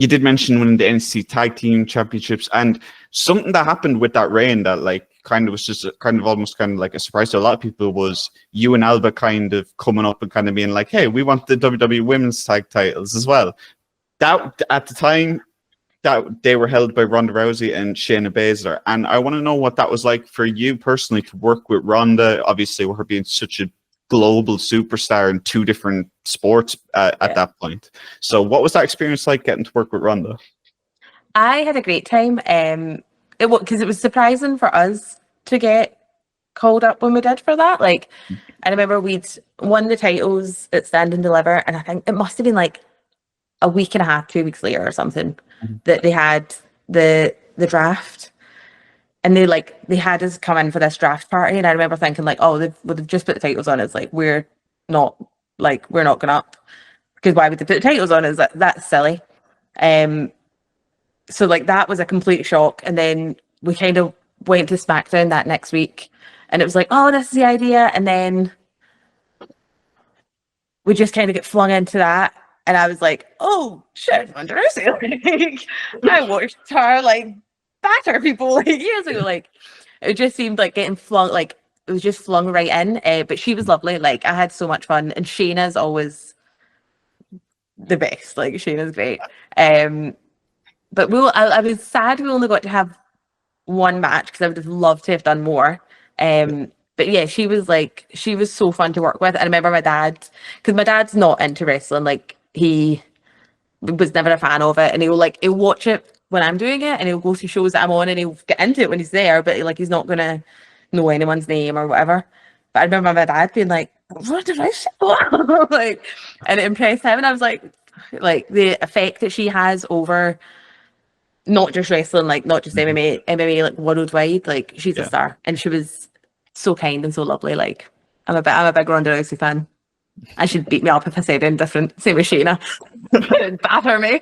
you did mention winning the NXT Tag Team Championships, and something that happened with that reign that like kind of was just almost like a surprise to a lot of people was you and Alba kind of coming up and kind of being like, hey, we want the WWE Women's Tag Titles as well. That at the time that they were held by Ronda Rousey and Shayna Baszler, and I want to know what that was like for you personally to work with Ronda. Obviously, with her being such a global superstar in two different sports at that point. So what was that experience like getting to work with Ronda? I had a great time. Because it was surprising for us to get called up when we did for that. Like, I remember we'd won the titles at Stand and Deliver, and I think it must have been like a week and a half, 2 weeks later or something, that they had the draft. And they had us come in for this draft party, and I remember thinking like, oh, they've just put the titles on. It's like we're not going up, because why would they put the titles on? Is that's silly. So like that was a complete shock. And then we kind of went to SmackDown that next week, and it was like, oh, this is the idea. And then we just kind of get flung into that, and I was like, oh shit, Ronda Rousey. Like, I watched her like batter people like years ago. Like, it just seemed like getting flung, like it was just flung right in. But she was lovely. Like, I had so much fun, and Shayna's always the best. Like, Shayna's great. But I was sad we only got to have one match, because I would have loved to have done more. But yeah, she was so fun to work with. I remember my dad, because my dad's not into wrestling. Like, he was never a fan of it, and he'll watch it when I'm doing it, and he'll go to shows that I'm on, and he'll get into it when he's there, but like he's not gonna know anyone's name or whatever. But I remember my dad being like, what did I say? Like, and it impressed him, and I was like the effect that she has over not just wrestling, like not just MMA like worldwide, like she's a star. And she was so kind and so lovely. Like, I'm a big Ronda Rousey fan. And she'd beat me up if I said anything different. Same with Shayna. Batter me.